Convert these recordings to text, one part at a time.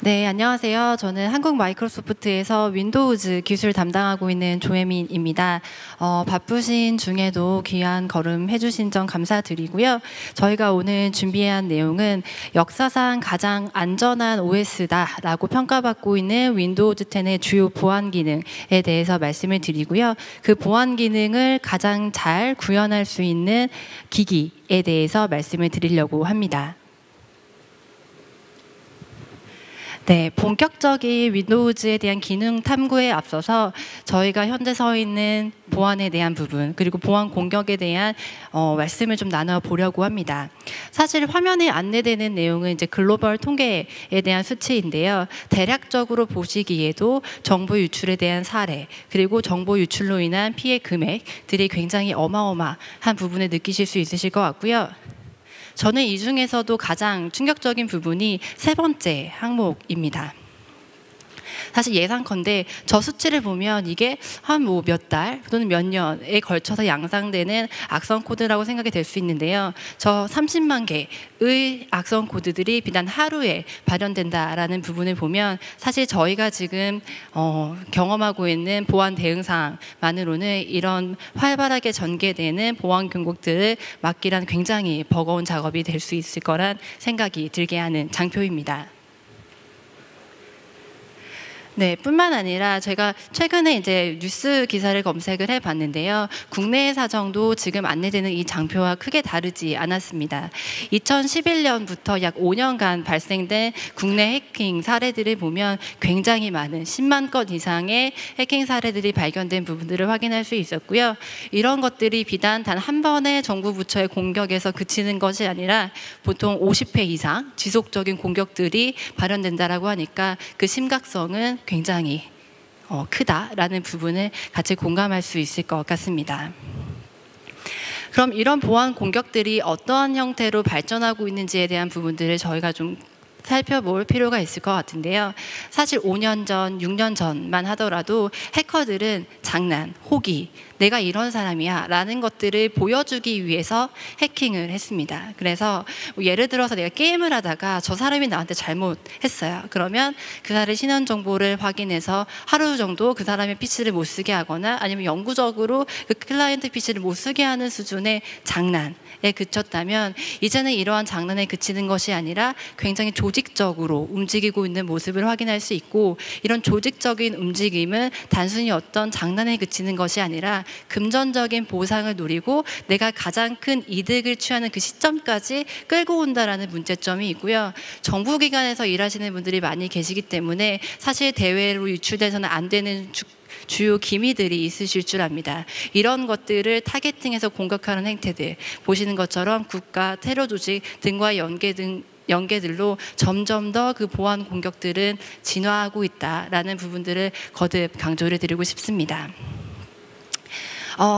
네, 안녕하세요. 저는 한국 마이크로소프트에서 윈도우즈 기술 담당하고 있는 조혜민입니다. 바쁘신 중에도 귀한 걸음 해주신 점 감사드리고요. 저희가 오늘 준비한 내용은 역사상 가장 안전한 OS다라고 평가받고 있는 윈도우즈 10의 주요 보안 기능에 대해서 말씀을 드리고요. 그 보안 기능을 가장 잘 구현할 수 있는 기기에 대해서 말씀을 드리려고 합니다. 네, 본격적인 윈도우즈에 대한 기능 탐구에 앞서서 저희가 현재 서 있는 보안에 대한 부분 그리고 보안 공격에 대한 말씀을 좀 나눠보려고 합니다. 사실 화면에 안내되는 내용은 이제 글로벌 통계에 대한 수치인데요. 대략적으로 보시기에도 정보 유출에 대한 사례 그리고 정보 유출로 인한 피해 금액들이 굉장히 어마어마한 부분을 느끼실 수 있으실 것 같고요. 저는 이 중에서도 가장 충격적인 부분이 세 번째 항목입니다. 사실 예상컨대 저 수치를 보면 이게 한 몇 달 또는 몇 년에 걸쳐서 양상되는 악성 코드라고 생각이 될 수 있는데요. 저 30만 개의 악성 코드들이 비단 하루에 발현된다라는 부분을 보면 사실 저희가 지금 경험하고 있는 보안 대응 사항만으로는 이런 활발하게 전개되는 보안 공격들을 막기란 굉장히 버거운 작업이 될 수 있을 거란 생각이 들게 하는 장표입니다. 네, 뿐만 아니라 제가 최근에 이제 뉴스 기사를 검색을 해봤는데요. 국내 사정도 지금 안내되는 이 장표와 크게 다르지 않았습니다. 2011년부터 약 5년간 발생된 국내 해킹 사례들을 보면 굉장히 많은 10만 건 이상의 해킹 사례들이 발견된 부분들을 확인할 수 있었고요. 이런 것들이 비단 단 한 번의 정부 부처의 공격에서 그치는 것이 아니라 보통 50회 이상 지속적인 공격들이 발현된다라고 하니까 그 심각성은 굉장히 크다라는 부분을 같이 공감할 수 있을 것 같습니다. 그럼 이런 보안 공격들이 어떠한 형태로 발전하고 있는지에 대한 부분들을 저희가 좀 살펴볼 필요가 있을 것 같은데요. 사실 5년 전, 6년 전만 하더라도 해커들은 장난, 호기, 내가 이런 사람이야 라는 것들을 보여주기 위해서 해킹을 했습니다. 그래서 예를 들어서 내가 게임을 하다가 저 사람이 나한테 잘못했어요. 그러면 그 사람의 신원 정보를 확인해서 하루 정도 그 사람의 PC를 못 쓰게 하거나 아니면 영구적으로 그 클라이언트 PC를 못 쓰게 하는 수준의 장난에 그쳤다면 이제는 이러한 장난에 그치는 것이 아니라 굉장히 조직적으로 움직이고 있는 모습을 확인할 수 있고, 이런 조직적인 움직임은 단순히 어떤 장난에 그치는 것이 아니라 금전적인 보상을 노리고 내가 가장 큰 이득을 취하는 그 시점까지 끌고 온다라는 문제점이 있고요. 정부기관에서 일하시는 분들이 많이 계시기 때문에 사실 대외로 유출돼서는 안 되는 주요 기미들이 있으실 줄 압니다. 이런 것들을 타겟팅해서 공격하는 행태들, 보시는 것처럼 국가, 테러 조직 등과 연계들로 점점 더 그 보안 공격들은 진화하고 있다라는 부분들을 거듭 강조를 드리고 싶습니다.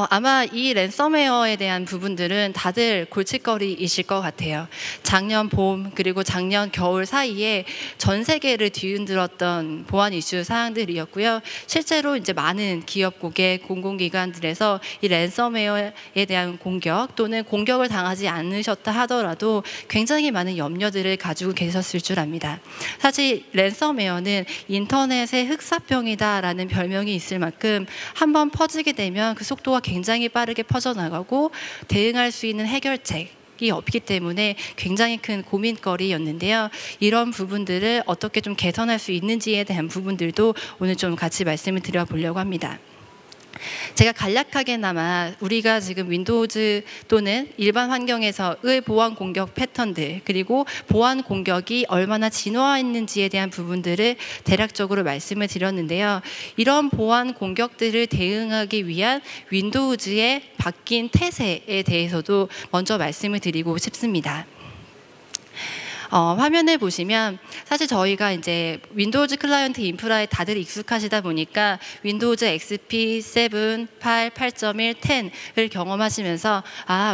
아마 이 랜섬웨어에 대한 부분들은 다들 골칫거리이실 것 같아요. 작년 봄 그리고 작년 겨울 사이에 전 세계를 뒤흔들었던 보안 이슈 사항들이었고요. 실제로 이제 많은 기업, 고객, 공공기관들에서 이 랜섬웨어에 대한 공격 또는 공격을 당하지 않으셨다 하더라도 굉장히 많은 염려들을 가지고 계셨을 줄 압니다. 사실 랜섬웨어는 인터넷의 흑사병이다라는 별명이 있을 만큼 한번 퍼지게 되면 그 속도가 굉장히 빠르게 퍼져나가고 대응할 수 있는 해결책이 없기 때문에 굉장히 큰 고민거리였는데요. 이런 부분들을 어떻게 좀 개선할 수 있는지에 대한 부분들도 오늘 좀 같이 말씀을 드려보려고 합니다. 제가 간략하게나마 우리가 지금 윈도우즈 또는 일반 환경에서의 보안 공격 패턴들 그리고 보안 공격이 얼마나 진화했는지에 대한 부분들을 대략적으로 말씀을 드렸는데요. 이런 보안 공격들을 대응하기 위한 윈도우즈의 바뀐 태세에 대해서도 먼저 말씀을 드리고 싶습니다. 화면을 보시면 사실 저희가 이제 윈도우즈 클라이언트 인프라에 다들 익숙하시다 보니까 윈도우즈 XP 7, 8, 8.1, 10을 경험하시면서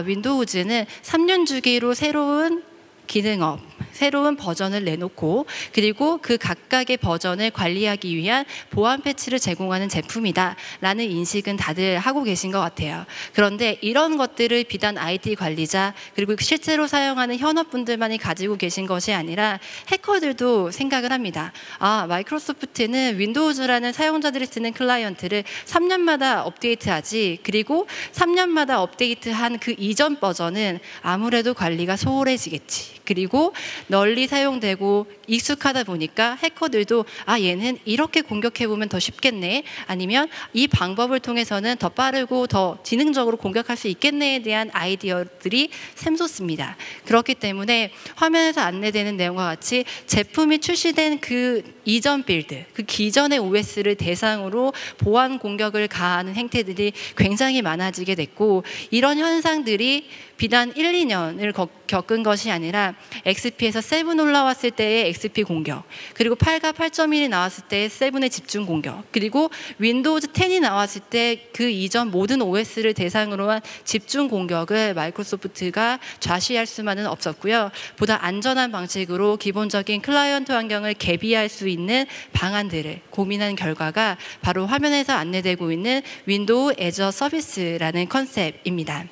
윈도우즈는 3년 주기로 새로운 기능업, 새로운 버전을 내놓고 그리고 그 각각의 버전을 관리하기 위한 보안 패치를 제공하는 제품이다 라는 인식은 다들 하고 계신 것 같아요. 그런데 이런 것들을 비단 IT 관리자 그리고 실제로 사용하는 현업분들만이 가지고 계신 것이 아니라 해커들도 생각을 합니다. 마이크로소프트는 윈도우즈라는 사용자들이 쓰는 클라이언트를 3년마다 업데이트하지, 그리고 3년마다 업데이트한 그 이전 버전은 아무래도 관리가 소홀해지겠지, 그리고 널리 사용되고 익숙하다 보니까 해커들도 얘는 이렇게 공격해보면 더 쉽겠네, 아니면 이 방법을 통해서는 더 빠르고 더 지능적으로 공격할 수 있겠네에 대한 아이디어들이 샘솟습니다. 그렇기 때문에 화면에서 안내되는 내용과 같이 제품이 출시된 그 이전 빌드, 그 기존의 OS를 대상으로 보안 공격을 가하는 행태들이 굉장히 많아지게 됐고, 이런 현상들이 비단 1, 2년을 겪은 것이 아니라 XP에서 7 올라왔을 때의 XP 공격, 그리고 8과 8.1이 나왔을 때의 7의 집중 공격, 그리고 윈도우즈 10이 나왔을 때 그 이전 모든 OS를 대상으로 한 집중 공격을 마이크로소프트가 좌시할 수만은 없었고요. 보다 안전한 방식으로 기본적인 클라이언트 환경을 개비할 수 있는 방안들을 고민한 결과가 바로 화면에서 안내되고 있는 윈도우 애저 서비스라는 컨셉입니다.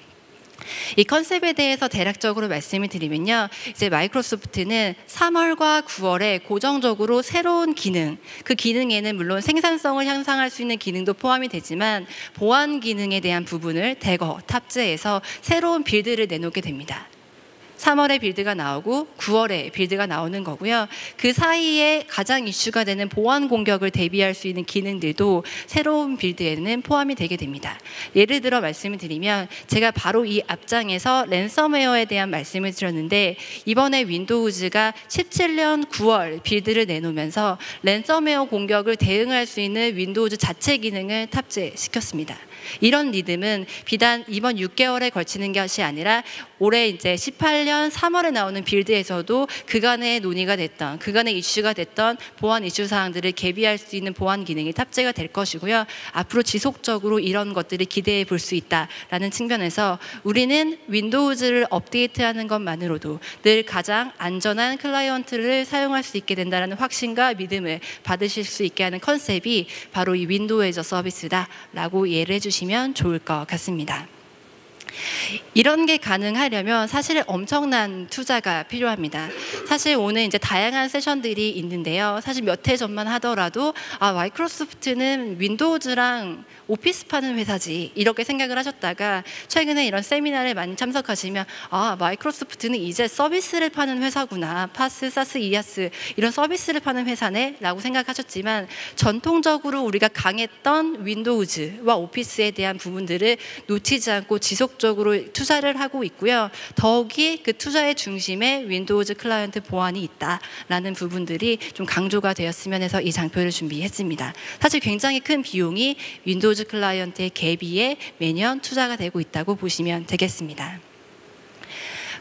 이 컨셉에 대해서 대략적으로 말씀을 드리면요, 이제 마이크로소프트는 3월과 9월에 고정적으로 새로운 기능, 그 기능에는 물론 생산성을 향상할 수 있는 기능도 포함이 되지만 보안 기능에 대한 부분을 대거 탑재해서 새로운 빌드를 내놓게 됩니다. 3월에 빌드가 나오고 9월에 빌드가 나오는 거고요. 그 사이에 가장 이슈가 되는 보안 공격을 대비할 수 있는 기능들도 새로운 빌드에는 포함이 되게 됩니다. 예를 들어 말씀을 드리면, 제가 바로 이 앞장에서 랜섬웨어에 대한 말씀을 드렸는데, 이번에 윈도우즈가 17년 9월 빌드를 내놓으면서 랜섬웨어 공격을 대응할 수 있는 윈도우즈 자체 기능을 탑재시켰습니다. 이런 리듬은 비단 이번 6개월에 걸치는 것이 아니라 올해 이제 18년 3월에 나오는 빌드에서도 그간의 논의가 됐던, 그간의 이슈가 됐던 보안 이슈 사항들을 개비할 수 있는 보안 기능이 탑재가 될 것이고요. 앞으로 지속적으로 이런 것들을 기대해 볼 수 있다라는 측면에서 우리는 윈도우즈를 업데이트하는 것만으로도 늘 가장 안전한 클라이언트를 사용할 수 있게 된다는 확신과 믿음을 받으실 수 있게 하는 컨셉이 바로 이 윈도우 애저 서비스다라고 이해를 해주시면 좋을 것 같습니다. 이런 게 가능하려면 사실 엄청난 투자가 필요합니다. 사실 오늘 이제 다양한 세션들이 있는데요. 사실 몇 해 전만 하더라도 마이크로소프트는 윈도우즈랑 오피스 파는 회사지 이렇게 생각을 하셨다가 최근에 이런 세미나를 많이 참석하시면 마이크로소프트는 이제 서비스를 파는 회사구나, 파스, 사스, 이아스 이런 서비스를 파는 회사네 라고 생각하셨지만, 전통적으로 우리가 강했던 윈도우즈와 오피스에 대한 부분들을 놓치지 않고 지속적으로 투자를 하고 있고요. 더욱이 그 투자의 중심에 윈도우즈 클라이언트 보안이 있다라는 부분들이 좀 강조가 되었으면 해서 이 장표를 준비했습니다. 사실 굉장히 큰 비용이 윈도우즈 클라이언트의 개비에 매년 투자가 되고 있다고 보시면 되겠습니다.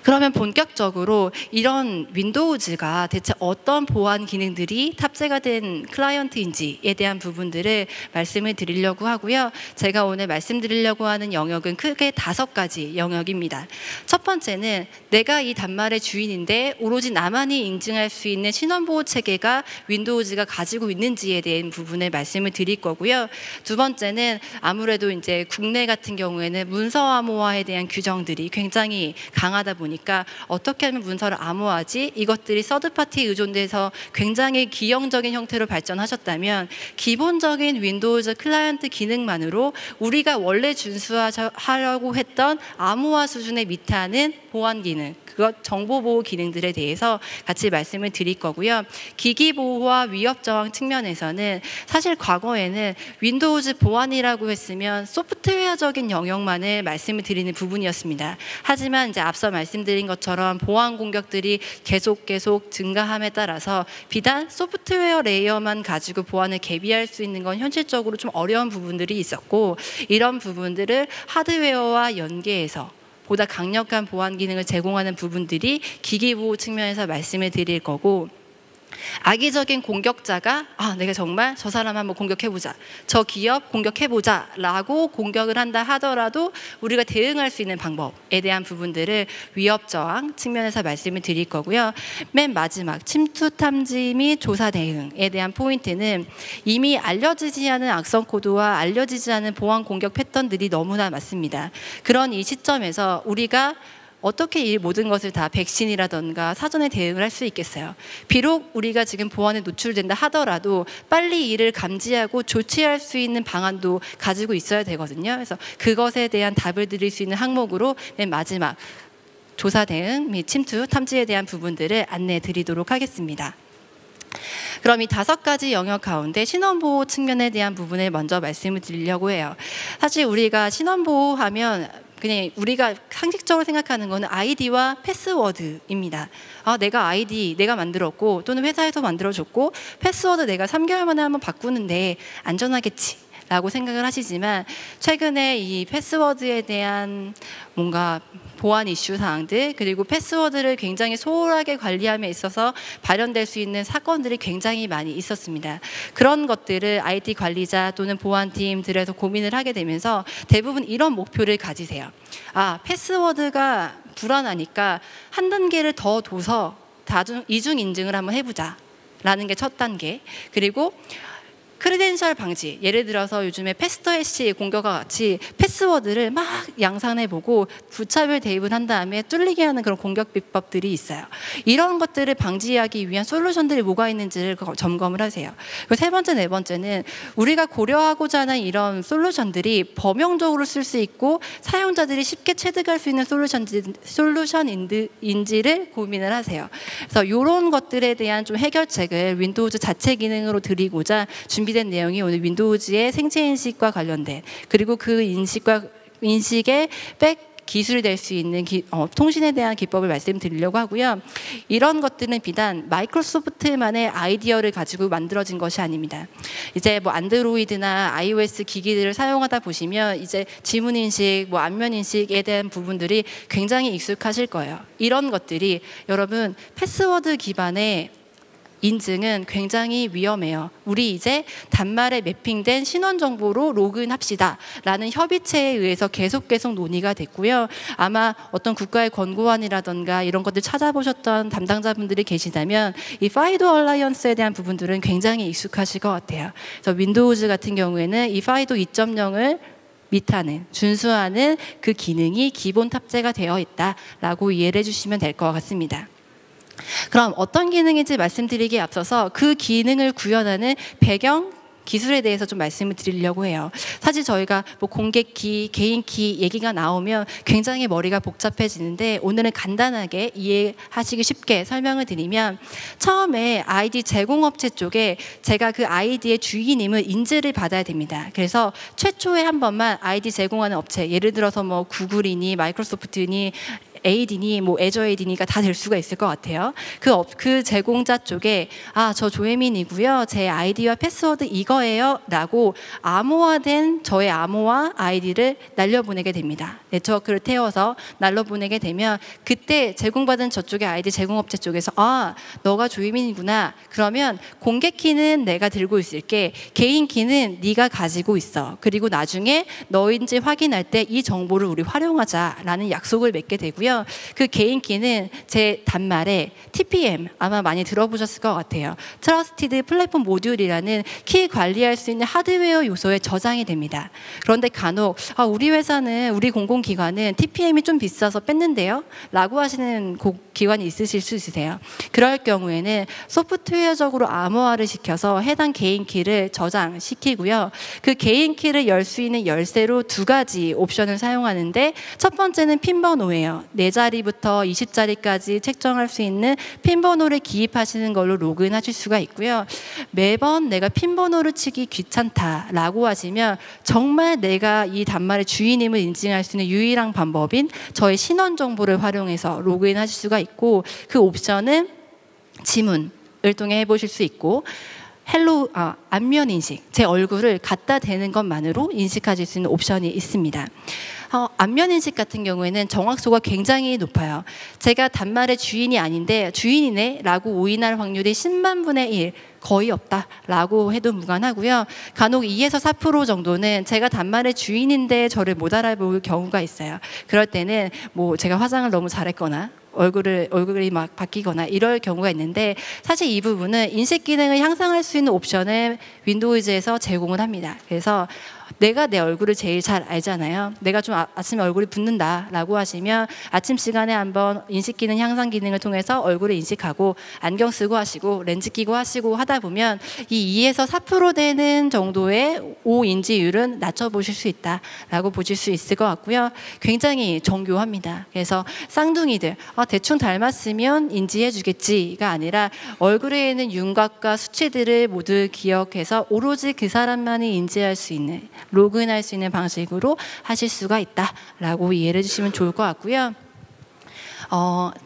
그러면 본격적으로 이런 윈도우즈가 대체 어떤 보안 기능들이 탑재가 된 클라이언트인지에 대한 부분들을 말씀을 드리려고 하고요. 제가 오늘 말씀드리려고 하는 영역은 크게 5가지 영역입니다. 첫 번째는 내가 이 단말의 주인인데 오로지 나만이 인증할 수 있는 신원보호 체계가 윈도우즈가 가지고 있는지에 대한 부분을 말씀을 드릴 거고요. 두 번째는 아무래도 이제 국내 같은 경우에는 문서 암호화에 대한 규정들이 굉장히 강하다 보니까 어떻게 하면 문서를 암호화하지? 이것들이 서드파티 의존돼서 굉장히 기형적인 형태로 발전하셨다면 기본적인 윈도우즈 클라이언트 기능만으로 우리가 원래 준수하려고 했던 암호화 수준에 밑하는 보안 기능, 그것 정보보호 기능들에 대해서 같이 말씀을 드릴 거고요. 기기보호와 위협저항 측면에서는 사실 과거에는 윈도우즈 보안이라고 했으면 소프트웨어적인 영역만을 말씀을 드리는 부분이었습니다. 하지만 이제 앞서 말씀드린 것처럼 보안 공격들이 계속 증가함에 따라서 비단 소프트웨어 레이어만 가지고 보안을 개비할 수 있는 건 현실적으로 좀 어려운 부분들이 있었고, 이런 부분들을 하드웨어와 연계해서 보다 강력한 보안 기능을 제공하는 부분들이 기기보호 측면에서 말씀을 드릴 거고, 악의적인 공격자가 내가 정말 저 사람 한번 공격해보자, 저 기업 공격해보자 라고 공격을 한다 하더라도 우리가 대응할 수 있는 방법에 대한 부분들을 위협 저항 측면에서 말씀을 드릴 거고요. 맨 마지막 침투 탐지 및 조사 대응에 대한 포인트는 이미 알려지지 않은 악성 코드와 알려지지 않은 보안 공격 패턴들이 너무나 많습니다. 그런 이 시점에서 우리가 어떻게 이 모든 것을 다 백신이라던가 사전에 대응을 할 수 있겠어요? 비록 우리가 지금 보안에 노출된다 하더라도 빨리 이를 감지하고 조치할 수 있는 방안도 가지고 있어야 되거든요. 그래서 그것에 대한 답을 드릴 수 있는 항목으로 맨 마지막 조사 대응 및 침투 탐지에 대한 부분들을 안내해 드리도록 하겠습니다. 그럼 이 5가지 영역 가운데 신원보호 측면에 대한 부분을 먼저 말씀을 드리려고 해요. 사실 우리가 신원보호하면 그냥 우리가 상식적으로 생각하는 거는 아이디와 패스워드입니다. 내가 아이디 내가 만들었고 또는 회사에서 만들어줬고 패스워드 내가 3개월 만에 한번 바꾸는데 안전하겠지 라고 생각을 하시지만 최근에 이 패스워드에 대한 뭔가 보안 이슈 사항들 그리고 패스워드를 굉장히 소홀하게 관리함에 있어서 발현될 수 있는 사건들이 굉장히 많이 있었습니다. 그런 것들을 IT 관리자 또는 보안팀들에서 고민을 하게 되면서 대부분 이런 목표를 가지세요. 패스워드가 불안하니까 한 단계를 더 둬서 이중 인증을 한번 해보자 라는 게 첫 단계. 그리고 크레덴셜 방지, 예를 들어서 요즘에 패스트해시 공격과 같이 패스워드를 막 양산해보고 부차별 대입을 한 다음에 뚫리게 하는 그런 공격 비법들이 있어요. 이런 것들을 방지하기 위한 솔루션들이 뭐가 있는지를 점검을 하세요. 그리고 세 번째, 네 번째는 우리가 고려하고자 하는 이런 솔루션들이 범용적으로 쓸 수 있고 사용자들이 쉽게 체득할 수 있는 솔루션인지를 고민을 하세요. 그래서 이런 것들에 대한 좀 해결책을 윈도우즈 자체 기능으로 드리고자 준비된 내용이 오늘 윈도우즈의 생체 인식과 관련된 그리고 그 인식의 기술이 될 수 있는 통신에 대한 기법을 말씀드리려고 하고요. 이런 것들은 비단 마이크로소프트만의 아이디어를 가지고 만들어진 것이 아닙니다. 이제 뭐 안드로이드나 iOS 기기들을 사용하다 보시면 이제 지문 인식, 안면 인식에 대한 부분들이 굉장히 익숙하실 거예요. 이런 것들이 여러분 패스워드 기반의 인증은 굉장히 위험해요. 우리 이제 단말에 매핑된 신원 정보로 로그인합시다 라는 협의체에 의해서 계속 논의가 됐고요. 아마 어떤 국가의 권고안이라던가 이런 것들 찾아보셨던 담당자분들이 계시다면 이 파이도 얼라이언스에 대한 부분들은 굉장히 익숙하실 것 같아요. 그래서 윈도우즈 같은 경우에는 이 파이도 2.0을 준수하는 그 기능이 기본 탑재가 되어 있다라고 이해를 해주시면 될 것 같습니다. 그럼 어떤 기능인지 말씀드리기에 앞서서 그 기능을 구현하는 배경 기술에 대해서 좀 말씀을 드리려고 해요. 사실 저희가 공개키, 개인키 얘기가 나오면 굉장히 머리가 복잡해지는데 오늘은 간단하게 이해하시기 쉽게 설명을 드리면 처음에 아이디 제공업체 쪽에 제가 그 아이디의 주인임을 인증을 받아야 됩니다. 그래서 최초에 한 번만 아이디 제공하는 업체, 예를 들어서 구글이니 마이크로소프트니 AD니 애저 AD니가 다 될 수가 있을 것 같아요. 그 제공자 쪽에 저 조혜민이고요. 제 아이디와 패스워드 이거예요 라고 암호화된 저의 암호화 아이디를 날려보내게 됩니다. 네트워크를 태워서 날려보내게 되면 그때 제공받은 저쪽의 아이디 제공업체 쪽에서 너가 조혜민이구나. 그러면 공개키는 내가 들고 있을게. 개인키는 네가 가지고 있어. 그리고 나중에 너인지 확인할 때 이 정보를 우리 활용하자라는 약속을 맺게 되고요. 그 개인키는 제 단말에 TPM 아마 많이 들어보셨을 것 같아요. 트러스티드 플랫폼 모듈이라는 키 관리할 수 있는 하드웨어 요소에 저장이 됩니다. 그런데 간혹 우리 회사는 우리 공공기관은 TPM이 좀 비싸서 뺐는데요 라고 하시는 기관이 있으실 수 있으세요. 그럴 경우에는 소프트웨어적으로 암호화를 시켜서 해당 개인키를 저장시키고요. 그 개인키를 열 수 있는 열쇠로 2가지 옵션을 사용하는데 첫 번째는 핀번호예요. 4자리부터 20자리까지 책정할 수 있는 핀번호를 기입하시는 걸로 로그인하실 수가 있고요. 매번 내가 핀번호를 치기 귀찮다라고 하시면 정말 내가 이 단말의 주인임을 인증할 수 있는 유일한 방법인 저의 신원 정보를 활용해서 로그인하실 수가 있고 그 옵션은 지문을 통해 해보실 수 있고 안면 인식, 제 얼굴을 갖다 대는 것만으로 인식하실 수 있는 옵션이 있습니다. 안면 인식 같은 경우에는 정확도가 굉장히 높아요. 제가 단말의 주인이 아닌데 주인이네 라고 오인할 확률이 10만 분의 1, 거의 없다 라고 해도 무관하고요. 간혹 2에서 4% 정도는 제가 단말의 주인인데 저를 못 알아볼 경우가 있어요. 그럴 때는 뭐 제가 화장을 너무 잘했거나 얼굴이 막 바뀌거나 이럴 경우가 있는데, 사실 이 부분은 인식 기능을 향상할 수 있는 옵션을 윈도우즈에서 제공을 합니다. 그래서 내가 내 얼굴을 제일 잘 알잖아요. 내가 좀 아침에 얼굴이 붓는다 라고 하시면 아침 시간에 한번 인식 기능 향상 기능을 통해서 얼굴을 인식하고 안경 쓰고 하시고 렌즈 끼고 하시고 하다 보면 이 2에서 4% 되는 정도의 오인지율은 낮춰보실 수 있다라고 보실 수 있을 것 같고요. 굉장히 정교합니다. 그래서 쌍둥이들 대충 닮았으면 인지해 주겠지가 아니라 얼굴에 있는 윤곽과 수치들을 모두 기억해서 오로지 그 사람만이 인지할 수 있는, 로그인할 수 있는 방식으로 하실 수가 있다라고 이해를 해주시면 좋을 것 같고요.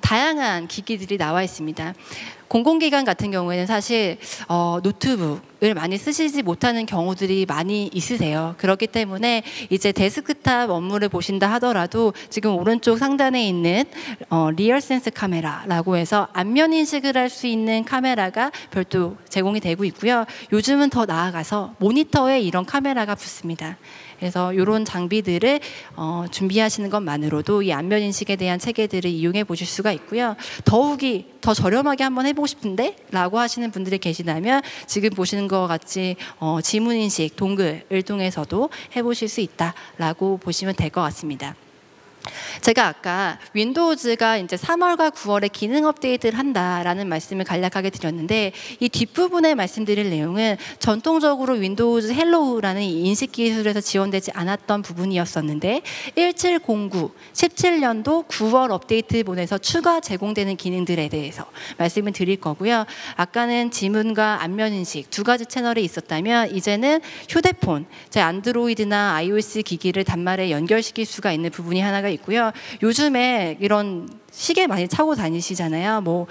다양한 기기들이 나와 있습니다. 공공기관 같은 경우에는 사실 노트북을 많이 쓰시지 못하는 경우들이 많이 있으세요. 그렇기 때문에 이제 데스크탑 업무를 보신다 하더라도 지금 오른쪽 상단에 있는 리얼센스 카메라라고 해서 안면 인식을 할 수 있는 카메라가 별도 제공이 되고 있고요. 요즘은 더 나아가서 모니터에 이런 카메라가 붙습니다. 그래서 이런 장비들을 준비하시는 것만으로도 이 안면 인식에 대한 체계들을 이용해 보실 수가 있고요. 더욱이 더 저렴하게 한번 해보고 싶은데 라고 하시는 분들이 계시다면 지금 보시는 것 같이 지문 인식 동글을 통해서도 해보실 수 있다라고 보시면 될 것 같습니다. 제가 아까 윈도우즈가 이제 3월과 9월에 기능 업데이트를 한다라는 말씀을 간략하게 드렸는데, 이 뒷부분에 말씀드릴 내용은 전통적으로 윈도우즈 헬로우라는 인식 기술에서 지원되지 않았던 부분이었었는데 1709, 17년도 9월 업데이트본에서 추가 제공되는 기능들에 대해서 말씀을 드릴 거고요. 아까는 지문과 안면 인식 두 가지 채널이 있었다면 이제는 휴대폰, 제 안드로이드나 iOS 기기를 단말에 연결시킬 수가 있는 부분이 하나가 있고요. 요즘에 이런 시계 많이 차고 다니시잖아요. 뭐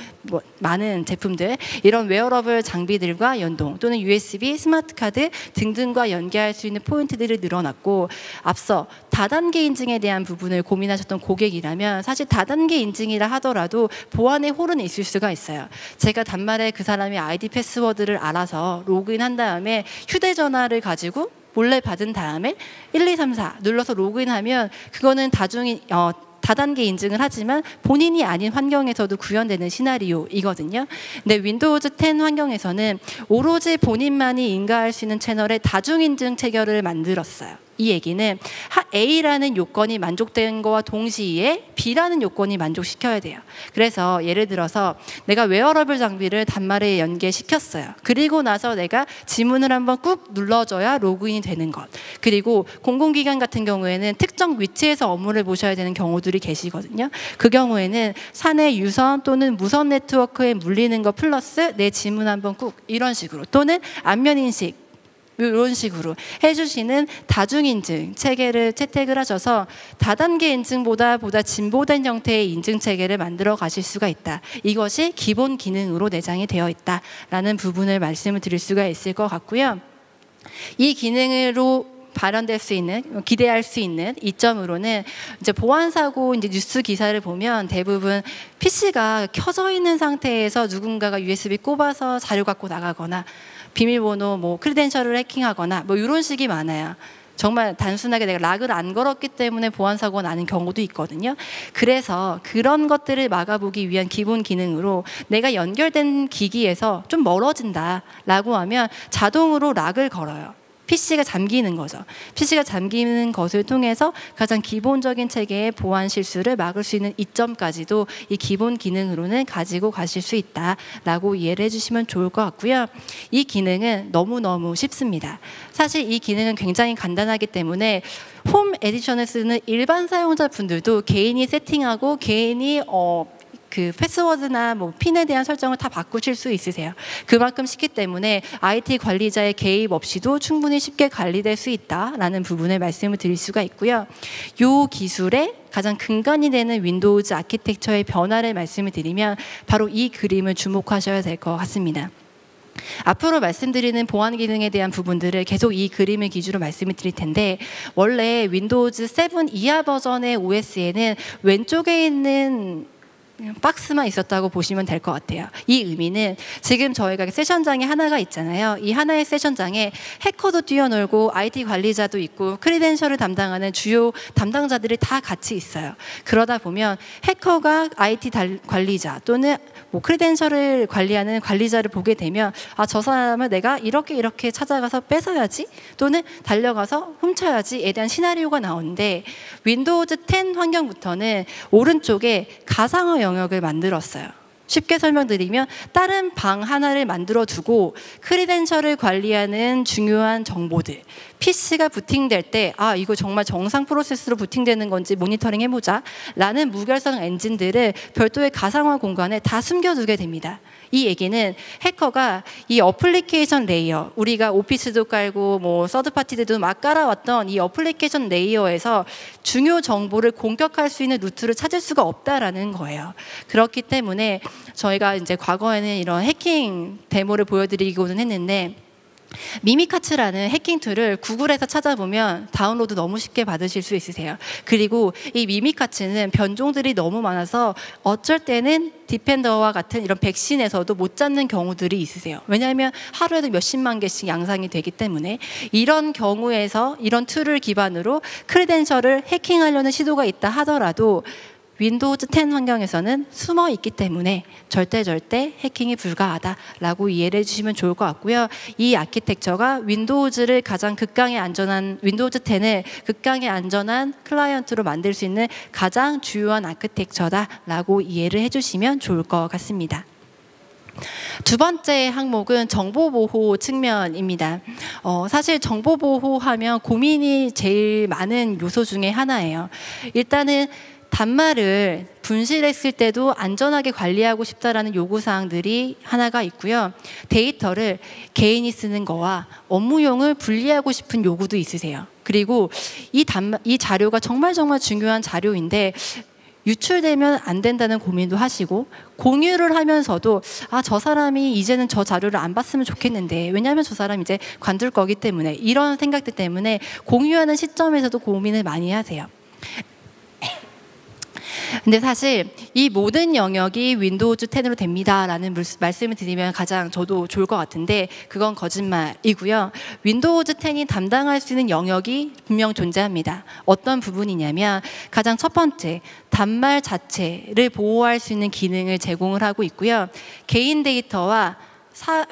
많은 제품들, 이런 웨어러블 장비들과 연동 또는 USB, 스마트카드 등등과 연계할 수 있는 포인트들이 늘어났고, 앞서 다단계 인증에 대한 부분을 고민하셨던 고객이라면 사실 다단계 인증이라 하더라도 보안의 홀은 있을 수가 있어요. 제가 단말에 그 사람의 아이디 패스워드를 알아서 로그인한 다음에 휴대전화를 가지고 몰래 받은 다음에 1, 2, 3, 4 눌러서 로그인하면 그거는 다단계 인증을 하지만 본인이 아닌 환경에서도 구현되는 시나리오이거든요. 근데 윈도우즈 10 환경에서는 오로지 본인만이 인가할 수 있는 채널의 다중인증 체결을 만들었어요. 이 얘기는 A라는 요건이 만족된 거와 동시에 B라는 요건이 만족시켜야 돼요. 그래서 예를 들어서 내가 웨어러블 장비를 단말에 연계시켰어요. 그리고 나서 내가 지문을 한번 꾹 눌러줘야 로그인이 되는 것. 그리고 공공기관 같은 경우에는 특정 위치에서 업무를 보셔야 되는 경우들이 계시거든요. 그 경우에는 사내 유선 또는 무선 네트워크에 물리는 것 플러스 내 지문 한번 꾹, 이런 식으로, 또는 안면 인식 이런 식으로 해주시는 다중인증 체계를 채택을 하셔서 다단계 인증보다 진보된 형태의 인증 체계를 만들어 가실 수가 있다. 이것이 기본 기능으로 내장이 되어 있다라는 부분을 말씀을 드릴 수가 있을 것 같고요. 이 기능으로 발현될 수 있는, 기대할 수 있는 이점으로는 이제 보안 사고 이제 뉴스 기사를 보면 대부분 PC가 켜져 있는 상태에서 누군가가 USB 꼽아서 자료 갖고 나가거나 비밀번호 크리덴셜을 해킹하거나 이런 식이 많아요. 정말 단순하게 내가 락을 안 걸었기 때문에 보안 사고가 나는 경우도 있거든요. 그래서 그런 것들을 막아보기 위한 기본 기능으로 내가 연결된 기기에서 좀 멀어진다라고 하면 자동으로 락을 걸어요. PC가 잠기는 거죠. PC가 잠기는 것을 통해서 가장 기본적인 체계의 보안 실수를 막을 수 있는 이점까지도 이 기본 기능으로는 가지고 가실 수 있다라고 이해를 해주시면 좋을 것 같고요. 이 기능은 너무너무 쉽습니다. 사실 이 기능은 굉장히 간단하기 때문에 홈 에디션을 쓰는 일반 사용자분들도 개인이 세팅하고 개인이 그 패스워드나 핀에 대한 설정을 다 바꾸실 수 있으세요. 그만큼 쉽기 때문에 IT 관리자의 개입 없이도 충분히 쉽게 관리될 수 있다라는 부분을 말씀을 드릴 수가 있고요. 이 기술의 가장 근간이 되는 윈도우즈 아키텍처의 변화를 말씀을 드리면 바로 이 그림을 주목하셔야 될 것 같습니다. 앞으로 말씀드리는 보안 기능에 대한 부분들을 계속 이 그림을 기준으로 말씀을 드릴 텐데, 원래 윈도우즈 7 이하 버전의 OS에는 왼쪽에 있는 박스만 있었다고 보시면 될 것 같아요. 이 의미는 지금 저희가 세션장이 하나가 있잖아요. 이 하나의 세션장에 해커도 뛰어놀고 IT 관리자도 있고 크리덴셜을 담당하는 주요 담당자들이 다 같이 있어요. 그러다 보면 해커가 IT 관리자 또는 크리덴셜을 관리하는 관리자를 보게 되면, 아, 저 사람을 내가 이렇게 찾아가서 뺏어야지 또는 달려가서 훔쳐야지에 대한 시나리오가 나오는데, 윈도우즈 10 환경부터는 오른쪽에 가상화 영역을 만들었어요. 쉽게 설명드리면 다른 방 하나를 만들어 두고 크리덴셜을 관리하는 중요한 정보들, PC가 부팅될 때 아, 이거 정말 정상 프로세스로 부팅되는 건지 모니터링 해보자 라는 무결성 엔진들을 별도의 가상화 공간에 다 숨겨두게 됩니다. 이 얘기는 해커가 이 어플리케이션 레이어, 우리가 오피스도 깔고 뭐 서드파티들도 막 깔아왔던 이 어플리케이션 레이어에서 중요 정보를 공격할 수 있는 루트를 찾을 수가 없다라는 거예요. 그렇기 때문에 저희가 이제 과거에는 이런 해킹 데모를 보여드리고는 했는데, 미미카츠라는 해킹 툴을 구글에서 찾아보면 다운로드 너무 쉽게 받으실 수 있으세요. 그리고 이 미미카츠는 변종들이 너무 많아서 어쩔 때는 디펜더와 같은 이런 백신에서도 못 잡는 경우들이 있으세요. 왜냐하면 하루에도 몇십만 개씩 양상이 되기 때문에, 이런 경우에서 이런 툴을 기반으로 크리덴셜을 해킹하려는 시도가 있다 하더라도 윈도우즈 10 환경에서는 숨어 있기 때문에 절대 해킹이 불가하다라고 이해를 해주시면 좋을 것 같고요. 이 아키텍처가 윈도우즈를 가장 극강의 안전한, 윈도우즈 10을 극강의 안전한 클라이언트로 만들 수 있는 가장 주요한 아키텍처다라고 이해를 해주시면 좋을 것 같습니다. 두 번째 항목은 정보보호 측면입니다. 사실 정보보호하면 고민이 제일 많은 요소 중에 하나예요. 일단은 단말을 분실했을 때도 안전하게 관리하고 싶다라는 요구사항들이 하나가 있고요. 데이터를 개인이 쓰는 거와 업무용을 분리하고 싶은 요구도 있으세요. 그리고 이 자료가 정말 중요한 자료인데 유출되면 안 된다는 고민도 하시고, 공유를 하면서도 아, 저 사람이 이제는 저 자료를 안 봤으면 좋겠는데, 왜냐하면 저 사람 이제 관둘 거기 때문에, 이런 생각들 때문에 공유하는 시점에서도 고민을 많이 하세요. 근데 사실 이 모든 영역이 윈도우즈 10으로 됩니다라는 말씀을 드리면 가장 저도 좋을 것 같은데, 그건 거짓말이고요. 윈도우즈 10이 담당할 수 있는 영역이 분명 존재합니다. 어떤 부분이냐면, 가장 첫 번째, 단말 자체를 보호할 수 있는 기능을 제공을 하고 있고요. 개인 데이터와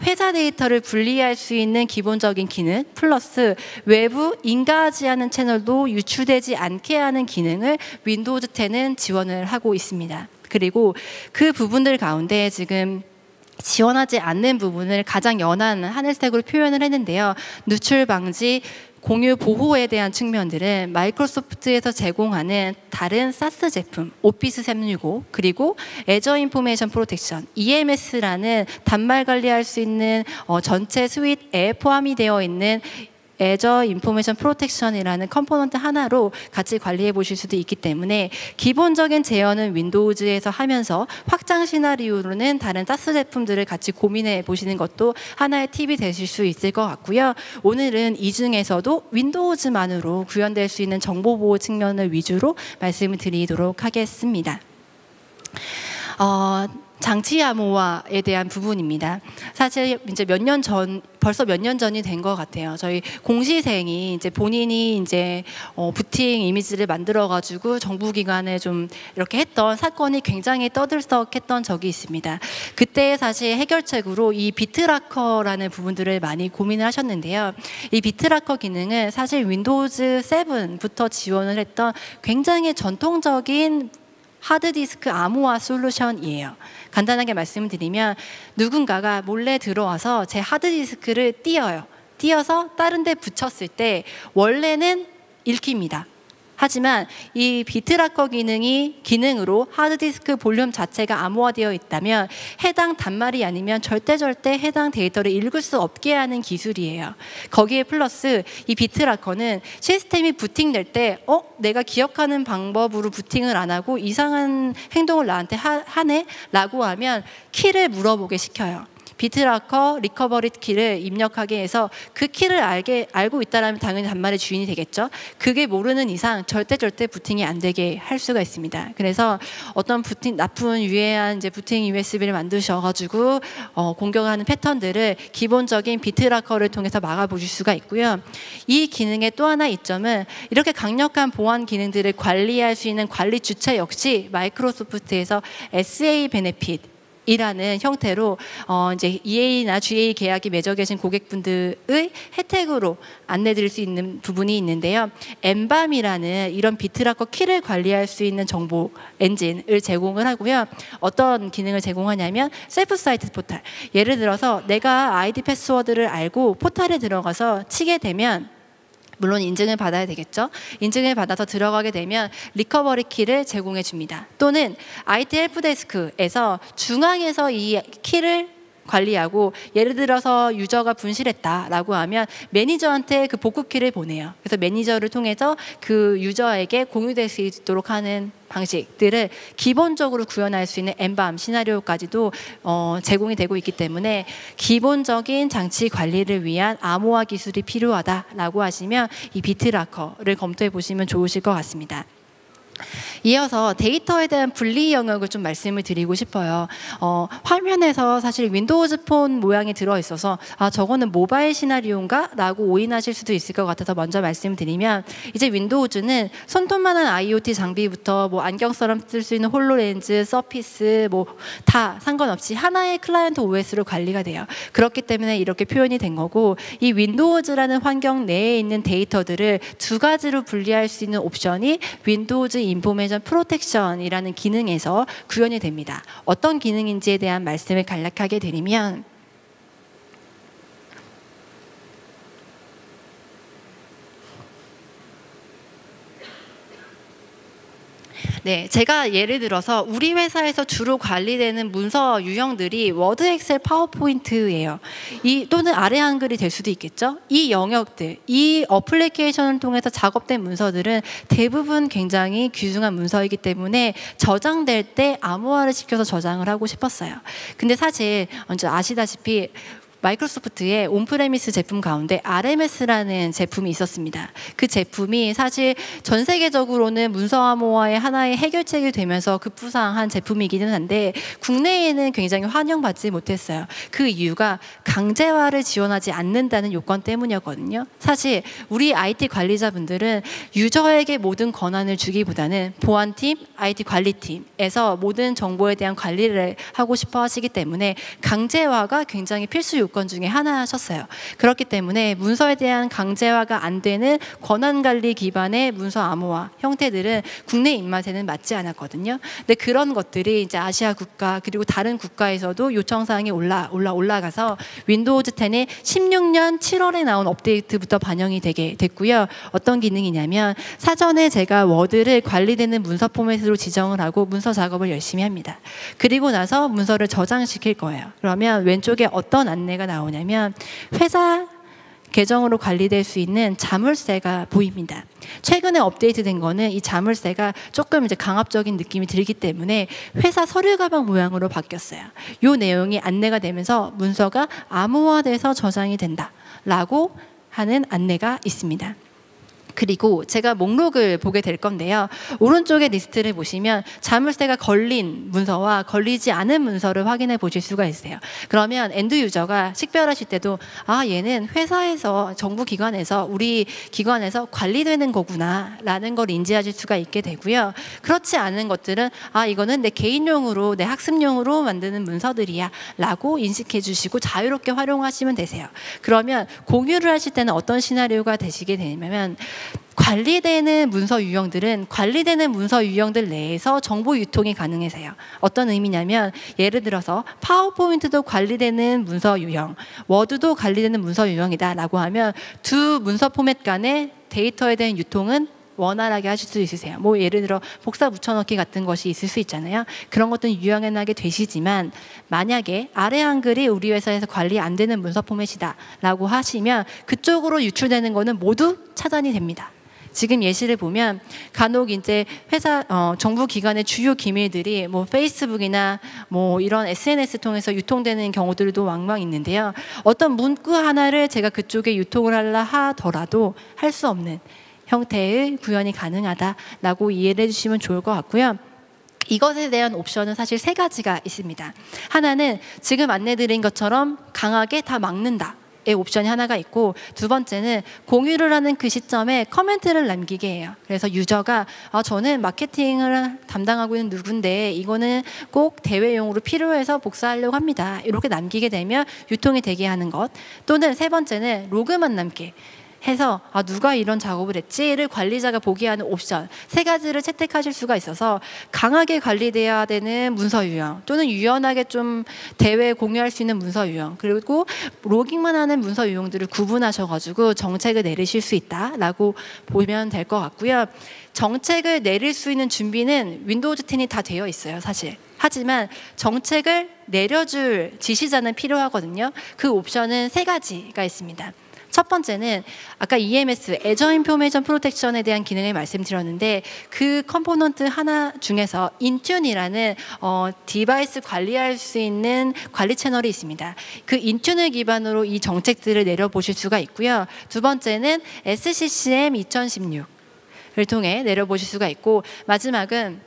회사 데이터를 분리할 수 있는 기본적인 기능 플러스 외부 인가하지 않은 채널도 유출되지 않게 하는 기능을 윈도우즈 10은 지원을 하고 있습니다. 그리고 그 부분들 가운데 지금 지원하지 않는 부분을 가장 연한 하늘색으로 표현을 했는데요. 누출 방지, 공유 보호에 대한 측면들은 마이크로소프트에서 제공하는 다른 사스 제품, 오피스 365, 그리고 애저 인포메이션 프로텍션, EMS라는 단말 관리할 수 있는 전체 스윗에 포함이 되어 있는 애저 인포메이션 프로텍션이라는 컴포넌트 하나로 같이 관리해 보실 수도 있기 때문에, 기본적인 제어는 윈도우즈에서 하면서 확장 시나리오로는 다른 사스 제품들을 같이 고민해 보시는 것도 하나의 팁이 되실 수 있을 것 같고요. 오늘은 이 중에서도 윈도우즈만으로 구현될 수 있는 정보보호 측면을 위주로 말씀을 드리도록 하겠습니다. 장치 암호화에 대한 부분입니다. 사실 이제 벌써 몇 년 전이 된 것 같아요. 저희 공시생이 이제 본인이 이제 부팅 이미지를 만들어가지고 정부기관에 좀 이렇게 했던 사건이 굉장히 떠들썩했던 적이 있습니다. 그때 사실 해결책으로 이 비트라커라는 부분들을 많이 고민을 하셨는데요. 이 비트라커 기능은 사실 윈도우즈 7부터 지원을 했던 굉장히 전통적인 하드디스크 암호화 솔루션이에요. 간단하게 말씀드리면, 누군가가 몰래 들어와서 제 하드디스크를 띄어서 다른 데 붙였을 때 원래는 읽힙니다. 하지만 이 비트라커 기능으로 하드디스크 볼륨 자체가 암호화되어 있다면 해당 단말이 아니면 절대 해당 데이터를 읽을 수 없게 하는 기술이에요. 거기에 플러스 이 비트라커는 시스템이 부팅될 때 내가 기억하는 방법으로 부팅을 안 하고 이상한 행동을 나한테 하네? 라고 하면 키를 물어보게 시켜요. 비트라커 리커버리 키를 입력하게 해서 그 키를 알고 있다면 당연히 단말의 주인이 되겠죠. 그게 모르는 이상 절대 부팅이 안 되게 할 수가 있습니다. 그래서 어떤 나쁜 유해한 이제 부팅 USB를 만드셔가지고 공격하는 패턴들을 기본적인 비트라커를 통해서 막아보실 수가 있고요. 이 기능의 또 하나 이점은 이렇게 강력한 보안 기능들을 관리할 수 있는 관리 주체 역시 마이크로소프트에서 SA 베네핏 이라는 형태로 이제 EA나 GA 계약이 맺어 계신 고객분들의 혜택으로 안내드릴 수 있는 부분이 있는데요. 엠밤이라는 이런 비트라커 키를 관리할 수 있는 정보 엔진을 제공을 하고요. 어떤 기능을 제공하냐면 셀프 사이트 포탈. 예를 들어서 내가 아이디 패스워드를 알고 포탈에 들어가서 치게 되면 물론 인증을 받아야 되겠죠. 인증을 받아서 들어가게 되면 리커버리 키를 제공해 줍니다. 또는 IT 헬프데스크에서 중앙에서 이 키를 관리하고 예를 들어서 유저가 분실했다라고 하면 매니저한테 그 복구 키를 보내요. 그래서 매니저를 통해서 그 유저에게 공유될 수 있도록 하는 방식들을 기본적으로 구현할 수 있는 엠밤 시나리오까지도 제공이 되고 있기 때문에 기본적인 장치 관리를 위한 암호화 기술이 필요하다라고 하시면 이 비트라커를 검토해 보시면 좋으실 것 같습니다. 이어서 데이터에 대한 분리 영역을 좀 말씀을 드리고 싶어요. 화면에서 사실 윈도우즈 폰 모양이 들어있어서 저거는 모바일 시나리오인가? 라고 오인하실 수도 있을 것 같아서 먼저 말씀드리면 이제 윈도우즈는 손톱만한 IoT 장비부터 뭐 안경처럼 쓸 수 있는 홀로렌즈, 서피스 뭐 다 상관없이 하나의 클라이언트 OS로 관리가 돼요. 그렇기 때문에 이렇게 표현이 된 거고 이 윈도우즈라는 환경 내에 있는 데이터들을 두 가지로 분리할 수 있는 옵션이 윈도우즈 인포메이션 프로텍션이라는 기능에서 구현이 됩니다. 어떤 기능인지에 대한 말씀을 간략하게 드리면 네, 제가 예를 들어서 우리 회사에서 주로 관리되는 문서 유형들이 워드, 엑셀, 파워포인트예요. 또는 아래 한글이 될 수도 있겠죠. 이 영역들, 이 어플리케이션을 통해서 작업된 문서들은 대부분 굉장히 귀중한 문서이기 때문에 저장될 때 암호화를 시켜서 저장을 하고 싶었어요. 근데 사실 먼저 아시다시피 마이크로소프트의 온프레미스 제품 가운데 RMS라는 제품이 있었습니다. 그 제품이 사실 전 세계적으로는 문서 암호화의 하나의 해결책이 되면서 급부상한 제품이기는 한데 국내에는 굉장히 환영받지 못했어요. 그 이유가 강제화를 지원하지 않는다는 요건 때문이었거든요. 사실 우리 IT 관리자분들은 유저에게 모든 권한을 주기보다는 보안팀, IT 관리팀에서 모든 정보에 대한 관리를 하고 싶어 하시기 때문에 강제화가 굉장히 필수 요건 중에 하나셨어요. 그렇기 때문에 문서에 대한 강제화가 안 되는 권한관리 기반의 문서 암호화 형태들은 국내 입맛에는 맞지 않았거든요. 근데 그런 것들이 이제 아시아 국가 그리고 다른 국가에서도 요청사항이 올라가서 윈도우즈 10이 16년 7월에 나온 업데이트부터 반영이 되게 됐고요. 어떤 기능이냐면 사전에 제가 워드를 관리되는 문서 포맷으로 지정을 하고 문서 작업을 열심히 합니다. 그리고 나서 문서를 저장시킬 거예요. 그러면 왼쪽에 어떤 안내가 나오냐면 회사 계정으로 관리될 수 있는 자물쇠가 보입니다. 최근에 업데이트된 거는 이 자물쇠가 조금 이제 강압적인 느낌이 들기 때문에 회사 서류 가방 모양으로 바뀌었어요. 이 내용이 안내가 되면서 문서가 암호화돼서 저장이 된다라고 하는 안내가 있습니다. 그리고 제가 목록을 보게 될 건데요. 오른쪽에 리스트를 보시면 자물쇠가 걸린 문서와 걸리지 않은 문서를 확인해 보실 수가 있어요. 그러면 엔드 유저가 식별하실 때도 얘는 회사에서 정부기관에서 우리 기관에서 관리되는 거구나 라는 걸 인지하실 수가 있게 되고요. 그렇지 않은 것들은 이거는 내 개인용으로 내 학습용으로 만드는 문서들이야 라고 인식해 주시고 자유롭게 활용하시면 되세요. 그러면 공유를 하실 때는 어떤 시나리오가 되시게 되냐면 관리되는 문서 유형들은 관리되는 문서 유형들 내에서 정보 유통이 가능해서요. 어떤 의미냐면 예를 들어서 파워포인트도 관리되는 문서 유형, 워드도 관리되는 문서 유형이다 라고 하면 두 문서 포맷 간의 데이터에 대한 유통은 원활하게 하실 수 있으세요. 뭐 예를 들어 복사 붙여넣기 같은 것이 있을 수 있잖아요. 그런 것들은 유연하게 되시지만 만약에 아래 한글이 우리 회사에서 관리 안 되는 문서 포맷이다 라고 하시면 그쪽으로 유출되는 거는 모두 차단이 됩니다. 지금 예시를 보면 간혹 이제 회사 정부 기관의 주요 기밀들이 뭐 페이스북이나 뭐 이런 SNS 통해서 유통되는 경우들도 왕왕 있는데요. 어떤 문구 하나를 제가 그쪽에 유통을 하려 하더라도 할 수 없는 형태의 구현이 가능하다라고 이해를 해주시면 좋을 것 같고요. 이것에 대한 옵션은 사실 세 가지가 있습니다. 하나는 지금 안내드린 것처럼 강하게 다 막는다. 의 옵션이 하나가 있고, 두 번째는 공유를 하는 그 시점에 커멘트를 남기게 해요. 그래서 유저가 저는 마케팅을 담당하고 있는 누군데 이거는 꼭 대회용으로 필요해서 복사하려고 합니다. 이렇게 남기게 되면 유통이 되게 하는 것. 또는 세 번째는 로그만 남게 해서 누가 이런 작업을 했지를 관리자가 보게 하는 옵션, 세 가지를 채택하실 수가 있어서 강하게 관리돼야 되는 문서 유형, 또는 유연하게 좀 대회에 공유할 수 있는 문서 유형, 그리고 로깅만 하는 문서 유형들을 구분하셔가지고 정책을 내리실 수 있다라고 보면 될 것 같고요. 정책을 내릴 수 있는 준비는 윈도우즈 10이 다 되어 있어요, 사실. 하지만 정책을 내려줄 지시자는 필요하거든요. 그 옵션은 세 가지가 있습니다. 첫 번째는 아까 EMS, Azure Information Protection에 대한 기능을 말씀드렸는데, 그 컴포넌트 하나 중에서 인튠이라는 디바이스 관리할 수 있는 관리 채널이 있습니다. 그 인튠을 기반으로 이 정책들을 내려보실 수가 있고요. 두 번째는 SCCM 2016을 통해 내려보실 수가 있고, 마지막은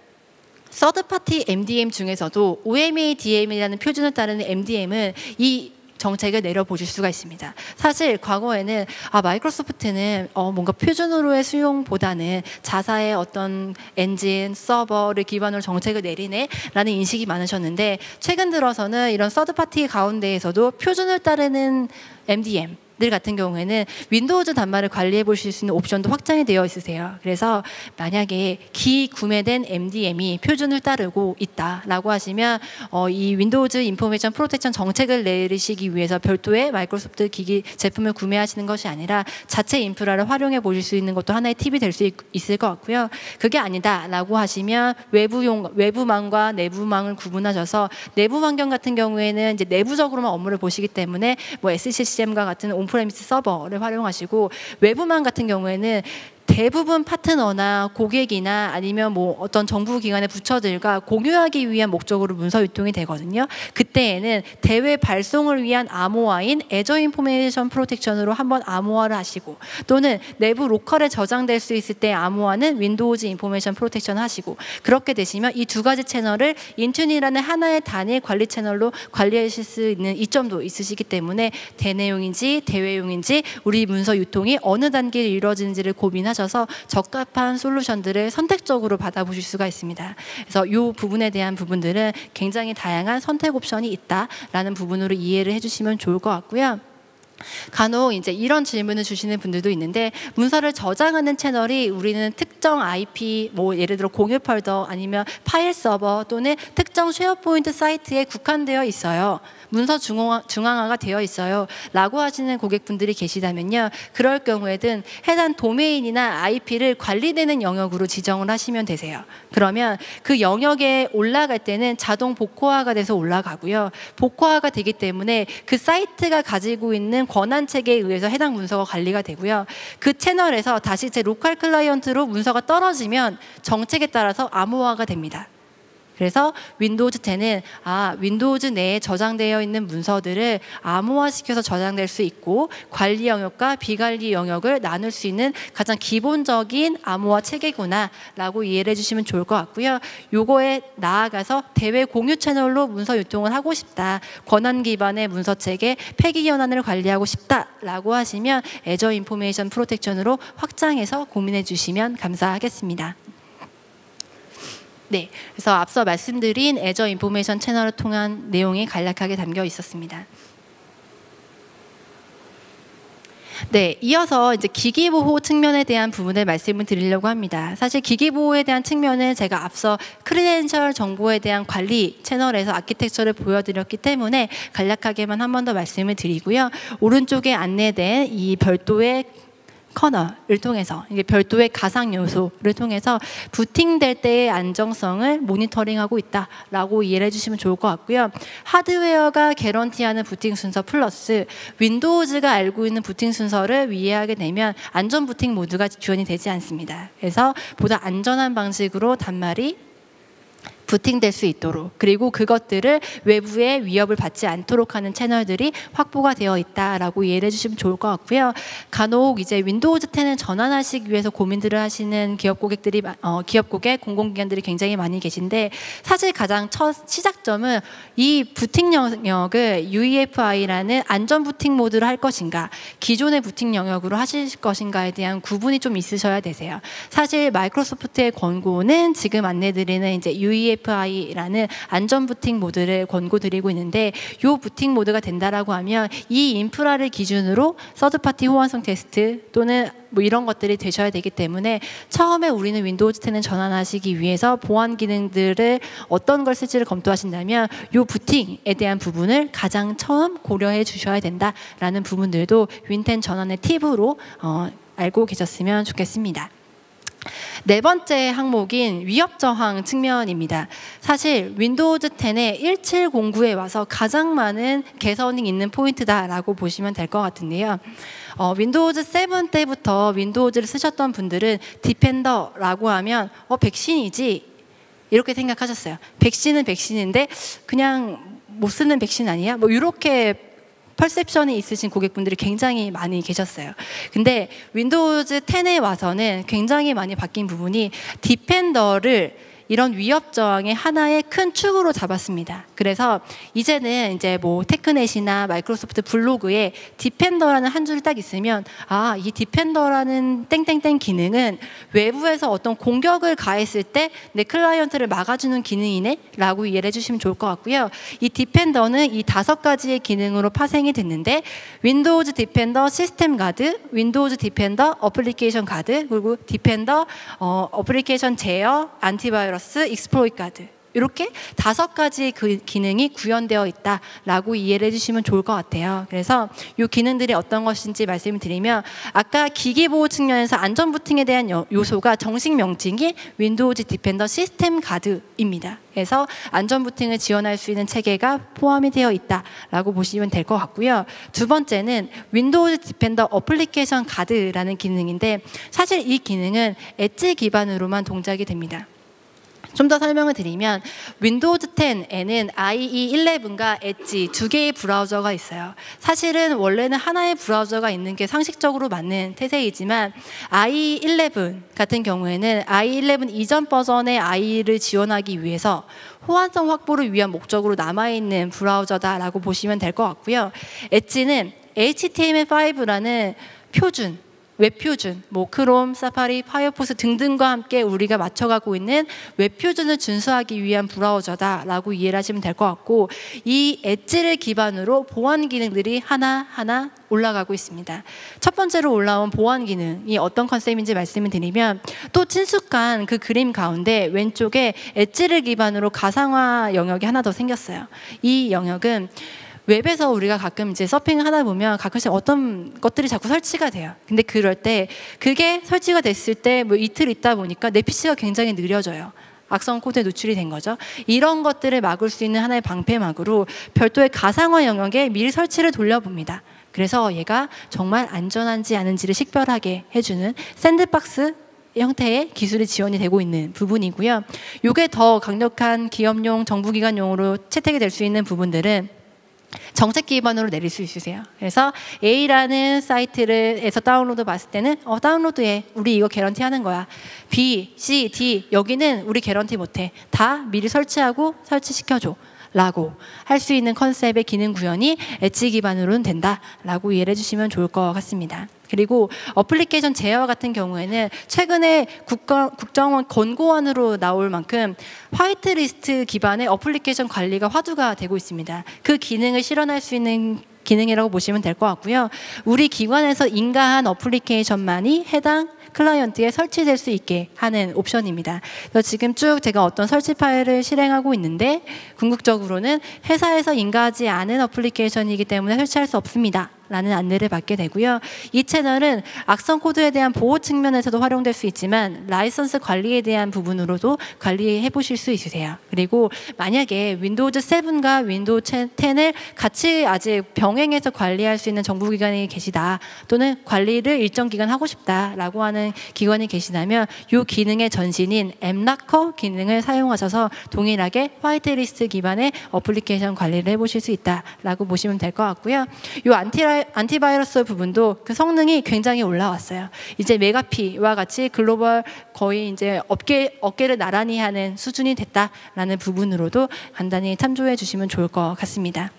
서드파티 MDM 중에서도 OMA-DM이라는 표준을 따르는 MDM은 이 정책을 내려보실 수가 있습니다. 사실 과거에는 마이크로소프트는 뭔가 표준으로의 수용보다는 자사의 어떤 엔진, 서버를 기반으로 정책을 내리네 라는 인식이 많으셨는데, 최근 들어서는 이런 서드파티 가운데에서도 표준을 따르는 MDM 들 같은 경우에는 윈도우즈 단말을 관리해 보실 수 있는 옵션도 확장이 되어 있으세요. 그래서 만약에 기구매된 MDM이 표준을 따르고 있다라고 하시면 이 윈도우즈 인포메이션 프로텍션 정책을 내리시기 위해서 별도의 마이크로소프트 기기 제품을 구매하시는 것이 아니라 자체 인프라를 활용해 보실 수 있는 것도 하나의 팁이 될 수 있을 것 같고요. 그게 아니다라고 하시면 외부망과 내부망을 구분하셔서, 내부 환경 같은 경우에는 이제 내부적으로만 업무를 보시기 때문에 뭐 SCCM과 같은 온프레미스 서버를 활용하시고, 외부망 같은 경우에는 대부분 파트너나 고객이나 아니면 뭐 어떤 정부기관의 부처들과 공유하기 위한 목적으로 문서 유통이 되거든요. 그때에는 대외 발송을 위한 암호화인 Azure Information Protection으로 한번 암호화를 하시고, 또는 내부 로컬에 저장될 수 있을 때 암호화는 윈도우즈 인포메이션 프로텍션 하시고, 그렇게 되시면 이 두 가지 채널을 인튠이라는 하나의 단일 관리 채널로 관리하실 수 있는 이점도 있으시기 때문에 대내용인지 대외용인지 우리 문서 유통이 어느 단계에 이루어지는지를 고민하셔서 적합한 솔루션들을 선택적으로 받아보실 수가 있습니다. 그래서 이 부분에 대한 부분들은 굉장히 다양한 선택 옵션이 있다라는 부분으로 이해를 해주시면 좋을 것 같고요. 간혹 이제 이런 질문을 주시는 분들도 있는데, 문서를 저장하는 채널이 우리는 특정 IP, 뭐 예를 들어 공유 폴더 아니면 파일 서버 또는 특정 쉐어포인트 사이트에 국한되어 있어요. 문서 중앙화가 되어 있어요 라고 하시는 고객분들이 계시다면요, 그럴 경우에는 해당 도메인이나 IP를 관리되는 영역으로 지정을 하시면 되세요. 그러면 그 영역에 올라갈 때는 자동 복호화가 돼서 올라가고요, 복호화가 되기 때문에 그 사이트가 가지고 있는 권한 체계에 의해서 해당 문서가 관리가 되고요, 그 채널에서 다시 제 로컬 클라이언트로 문서가 떨어지면 정책에 따라서 암호화가 됩니다. 그래서 윈도우즈 10은 윈도우즈 내에 저장되어 있는 문서들을 암호화시켜서 저장될 수 있고, 관리 영역과 비관리 영역을 나눌 수 있는 가장 기본적인 암호화 체계구나 라고 이해를 해주시면 좋을 것 같고요. 요거에 나아가서 대외 공유 채널로 문서 유통을 하고 싶다, 권한 기반의 문서 체계, 폐기 현안을 관리하고 싶다 라고 하시면 Azure Information Protection으로 확장해서 고민해 주시면 감사하겠습니다. 네, 그래서 앞서 말씀드린 Azure 인포메이션 채널을 통한 내용이 간략하게 담겨 있었습니다. 네, 이어서 이제 기기 보호 측면에 대한 부분을 말씀을 드리려고 합니다. 사실 기기 보호에 대한 측면은 제가 앞서 크리덴셜 정보에 대한 관리 채널에서 아키텍처를 보여드렸기 때문에 간략하게만 한 번 더 말씀을 드리고요. 오른쪽에 안내된 이 별도의 커널을 통해서 이게 별도의 가상 요소를 통해서 부팅될 때의 안정성을 모니터링하고 있다라고 이해를 해주시면 좋을 것 같고요. 하드웨어가 개런티하는 부팅 순서 플러스 윈도우즈가 알고 있는 부팅 순서를 이해하게 되면 안전 부팅 모드가 지원이 되지 않습니다. 그래서 보다 안전한 방식으로 단말이 부팅될 수 있도록, 그리고 그것들을 외부의 위협을 받지 않도록 하는 채널들이 확보가 되어 있다라고 이해를 해주시면 좋을 것 같고요. 간혹 이제 윈도우즈 10을 전환하시기 위해서 고민들을 하시는 기업 고객들이 기업 고객, 공공기관들이 굉장히 많이 계신데, 사실 가장 첫 시작점은 이 부팅 영역을 UEFI라는 안전 부팅 모드로 할 것인가, 기존의 부팅 영역으로 하실 것인가에 대한 구분이 좀 있으셔야 되세요. 사실 마이크로소프트의 권고는 지금 안내드리는 이제 UEFI라는 안전 부팅 모드를 권고드리고 있는데, 이 부팅 모드가 된다라고 하면 이 인프라를 기준으로 서드파티 호환성 테스트 또는 뭐 이런 것들이 되셔야 되기 때문에, 처음에 우리는 윈도우즈 10을 전환하시기 위해서 보안 기능들을 어떤 걸 쓸지를 검토하신다면 이 부팅에 대한 부분을 가장 처음 고려해 주셔야 된다라는 부분들도 윈10 전환의 팁으로 알고 계셨으면 좋겠습니다. 네 번째 항목인 위협 저항 측면입니다. 사실 윈도우즈 10의 1709에 와서 가장 많은 개선이 있는 포인트다라고 보시면 될 것 같은데요. 윈도우즈 7 때부터 윈도우즈를 쓰셨던 분들은 디펜더라고 하면 백신이지 이렇게 생각하셨어요. 백신은 백신인데 그냥 못 쓰는 백신 아니야? 뭐 이렇게 퍼셉션이 있으신 고객분들이 굉장히 많이 계셨어요. 근데 윈도우즈 10에 와서는 굉장히 많이 바뀐 부분이 디펜더를 이런 위협 저항의 하나의 큰 축으로 잡았습니다. 그래서 이제는 이제 뭐 테크넷이나 마이크로소프트 블로그에 디펜더라는 한 줄 딱 있으면 이 디펜더라는 땡땡땡 기능은 외부에서 어떤 공격을 가했을 때 내 클라이언트를 막아주는 기능이네 라고 이해를 해주시면 좋을 것 같고요. 이 디펜더는 이 5가지의 기능으로 파생이 됐는데, 윈도우즈 디펜더 시스템 가드, 윈도우즈 디펜더 어플리케이션 가드, 그리고 디펜더 어플리케이션 제어, 안티바이러스, 익스플로이트 가드, 이렇게 5가지의 그 기능이 구현되어 있다라고 이해를 해주시면 좋을 것 같아요. 그래서 이 기능들이 어떤 것인지 말씀을 드리면, 아까 기기 보호 측면에서 안전 부팅에 대한 요소가 정식 명칭이 윈도우즈 디펜더 시스템 가드입니다. 그래서 안전 부팅을 지원할 수 있는 체계가 포함이 되어 있다라고 보시면 될 것 같고요. 두 번째는 윈도우즈 디펜더 어플리케이션 가드라는 기능인데, 사실 이 기능은 엣지 기반으로만 동작이 됩니다. 좀 더 설명을 드리면, 윈도우즈 10에는 IE11과 엣지 2개의 브라우저가 있어요. 사실은 원래는 하나의 브라우저가 있는 게 상식적으로 맞는 태세이지만, IE11 같은 경우에는 IE11 이전 버전의 IE를 지원하기 위해서 호환성 확보를 위한 목적으로 남아있는 브라우저다라고 보시면 될 것 같고요. 엣지는 HTML5라는 표준, 웹표준, 뭐 크롬, 사파리, 파이어폭스 등등과 함께 우리가 맞춰가고 있는 웹표준을 준수하기 위한 브라우저다라고 이해를 하시면 될 것 같고, 이 엣지를 기반으로 보안 기능들이 하나하나 올라가고 있습니다. 첫 번째로 올라온 보안 기능이 어떤 컨셉인지 말씀을 드리면, 또 친숙한 그 그림 가운데 왼쪽에 엣지를 기반으로 가상화 영역이 하나 더 생겼어요. 이 영역은 웹에서 우리가 가끔 이제 서핑을 하다 보면 가끔씩 어떤 것들이 자꾸 설치가 돼요. 근데 그럴 때 그게 설치가 됐을 때 뭐 이틀 있다 보니까 내 PC가 굉장히 느려져요. 악성 코드에 노출이 된 거죠. 이런 것들을 막을 수 있는 하나의 방패막으로 별도의 가상화 영역에 미리 설치를 돌려봅니다. 그래서 얘가 정말 안전한지 아닌지를 식별하게 해주는 샌드박스 형태의 기술이 지원이 되고 있는 부분이고요. 이게 더 강력한 기업용, 정부기관용으로 채택이 될 수 있는 부분들은 정책 기반으로 내릴 수 있으세요. 그래서 A라는 사이트에서 다운로드 봤을 때는 다운로드해, 우리 이거 개런티 하는 거야. B, C, D 여기는 우리 개런티 못해. 다 미리 설치하고 설치시켜줘 라고 할 수 있는 컨셉의 기능 구현이 엣지 기반으로는 된다라고 이해를 해주시면 좋을 것 같습니다. 그리고 어플리케이션 제어 같은 경우에는 최근에 국정원 권고안으로 나올 만큼 화이트리스트 기반의 어플리케이션 관리가 화두가 되고 있습니다. 그 기능을 실현할 수 있는 기능이라고 보시면 될 것 같고요. 우리 기관에서 인가한 어플리케이션만이 해당 클라이언트에 설치될 수 있게 하는 옵션입니다. 그래서 지금 쭉 제가 어떤 설치 파일을 실행하고 있는데, 궁극적으로는 회사에서 인가하지 않은 어플리케이션이기 때문에 설치할 수 없습니다 라는 안내를 받게 되고요. 이 채널은 악성 코드에 대한 보호 측면에서도 활용될 수 있지만 라이선스 관리에 대한 부분으로도 관리해 보실 수 있으세요. 그리고 만약에 윈도우즈 7과 윈도우 10을 같이 아직 병행해서 관리할 수 있는 정부기관이 계시다, 또는 관리를 일정 기간 하고 싶다라고 하는 기관이 계시다면 이 기능의 전신인 앱라커 기능을 사용하셔서 동일하게 화이트리스트 기반의 어플리케이션 관리를 해보실 수 있다라고 보시면 될 것 같고요. 이 안티바이러스 부분도 그 성능이 굉장히 올라왔어요. 이제 메가피와 같이 글로벌 거의 이제 어깨를 나란히 하는 수준이 됐다라는 부분으로도 간단히 참조해 주시면 좋을 것 같습니다.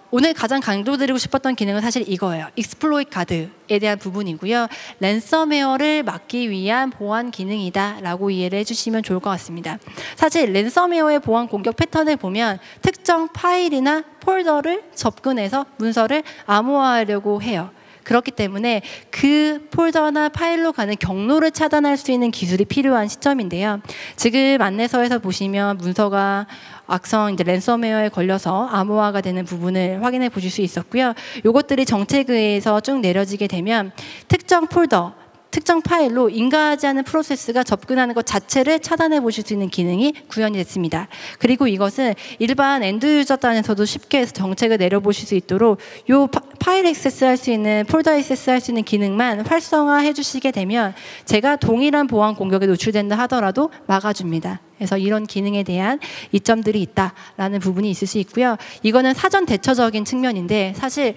오늘 가장 강조드리고 싶었던 기능은 사실 이거예요. 익스플로이트 가드에 대한 부분이고요. 랜섬웨어를 막기 위한 보안 기능이다 라고 이해를 해주시면 좋을 것 같습니다. 사실 랜섬웨어의 보안 공격 패턴을 보면 특정 파일이나 폴더를 접근해서 문서를 암호화하려고 해요. 그렇기 때문에 그 폴더나 파일로 가는 경로를 차단할 수 있는 기술이 필요한 시점인데요. 지금 안내서에서 보시면 문서가 악성 이제 랜섬웨어에 걸려서 암호화가 되는 부분을 확인해 보실 수 있었고요. 이것들이 정책에서 쭉 내려지게 되면 특정 폴더, 특정 파일로 인가하지 않은 프로세스가 접근하는 것 자체를 차단해 보실 수 있는 기능이 구현이 됐습니다. 그리고 이것은 일반 엔드 유저 단에서도 쉽게 정책을 내려보실 수 있도록 이 파일 액세스할 수 있는, 폴더 액세스할 수 있는 기능만 활성화해 주시게 되면 제가 동일한 보안 공격에 노출된다 하더라도 막아줍니다. 그래서 이런 기능에 대한 이점들이 있다라는 부분이 있을 수 있고요. 이거는 사전 대처적인 측면인데 사실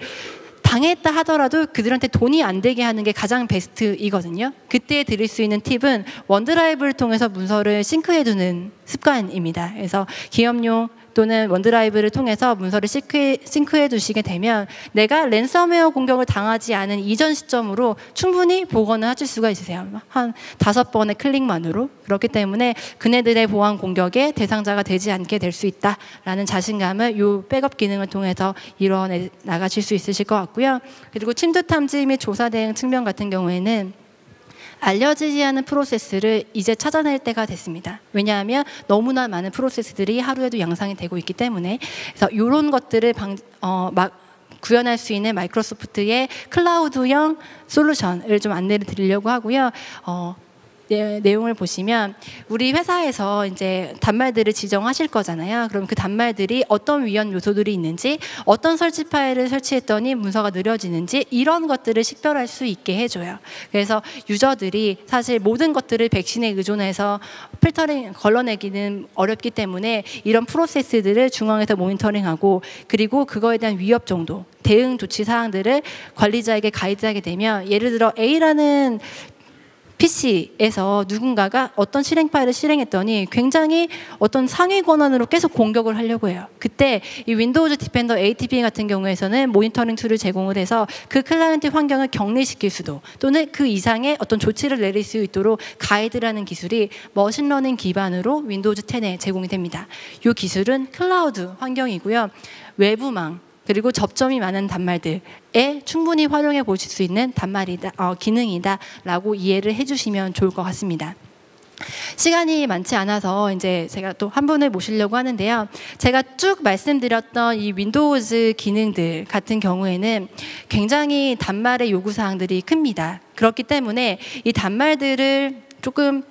당했다 하더라도 그들한테 돈이 안 되게 하는 게 가장 베스트이거든요. 그때 드릴 수 있는 팁은 원드라이브를 통해서 문서를 싱크해두는 습관입니다. 그래서 기업용 또는 원드라이브를 통해서 문서를 싱크해 두시게 되면 내가 랜섬웨어 공격을 당하지 않은 이전 시점으로 충분히 복원을 하실 수가 있으세요. 한 5번의 클릭만으로. 그렇기 때문에 그네들의 보안 공격의 대상자가 되지 않게 될 수 있다라는 자신감을 이 백업 기능을 통해서 이뤄내 나가실 수 있으실 것 같고요. 그리고 침투 탐지 및 조사 대응 측면 같은 경우에는 알려지지 않은 프로세스를 이제 찾아낼 때가 됐습니다. 왜냐하면 너무나 많은 프로세스들이 하루에도 양상이 되고 있기 때문에. 그래서 이런 것들을 구현할 수 있는 마이크로소프트의 클라우드형 솔루션을 좀 안내를 드리려고 하고요. 내용을 보시면 우리 회사에서 이제 단말들을 지정하실 거잖아요. 그럼 그 단말들이 어떤 위험 요소들이 있는지, 어떤 설치 파일을 설치했더니 문서가 느려지는지 이런 것들을 식별할 수 있게 해줘요. 그래서 유저들이 사실 모든 것들을 백신에 의존해서 필터링 걸러내기는 어렵기 때문에 이런 프로세스들을 중앙에서 모니터링하고, 그리고 그거에 대한 위협 정도, 대응 조치 사항들을 관리자에게 가이드하게 되면, 예를 들어 A라는 PC에서 누군가가 어떤 실행 파일을 실행했더니 굉장히 어떤 상위 권한으로 계속 공격을 하려고 해요. 그때 이 윈도우즈 디펜더 ATP 같은 경우에서는 모니터링 툴을 제공을 해서 그 클라이언트 환경을 격리시킬 수도, 또는 그 이상의 어떤 조치를 내릴 수 있도록 가이드라는 기술이 머신러닝 기반으로 윈도우즈 10에 제공이 됩니다. 이 기술은 클라우드 환경이고요. 외부망 그리고 접점이 많은 단말들에 충분히 활용해 보실 수 있는 기능이다라고 이해를 해주시면 좋을 것 같습니다. 시간이 많지 않아서 이제 제가 또 한 분을 모시려고 하는데요. 제가 쭉 말씀드렸던 이 윈도우즈 기능들 같은 경우에는 굉장히 단말의 요구사항들이 큽니다. 그렇기 때문에 이 단말들을 조금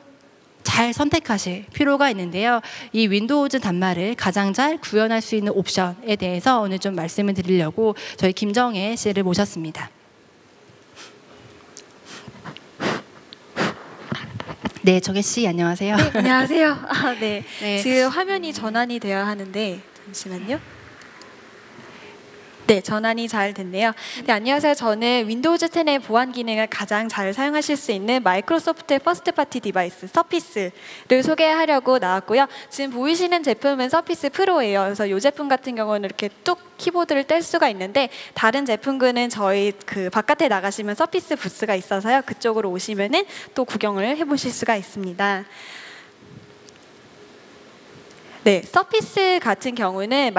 잘 선택하실 필요가 있는데요. 이 윈도우즈 단말을 가장 잘 구현할 수 있는 옵션에 대해서 오늘 좀 말씀을 드리려고 저희 김정혜 씨를 모셨습니다. 네, 정혜 씨 안녕하세요. 네, 안녕하세요. 네. 네. 지금 화면이 전환이 되어야 하는데 잠시만요. 네, 전환이 잘 됐네요. 네, 안녕하세요. 저는 윈도우즈 10의 보안 기능을 가장 잘 사용하실 수 있는 마이크로소프트의 퍼스트 파티 디바이스 서피스를 소개하려고 나왔고요. 지금 보이시는 제품은 서피스 프로예요. 그래서 이 제품 같은 경우는 이렇게 뚝 키보드를 뗄 수가 있는데, 다른 제품군은 저희 그 바깥에 나가시면 서피스 부스가 있어서요. 그쪽으로 오시면은 또 구경을 해보실 수가 있습니다. 네, 서피스 같은 경우는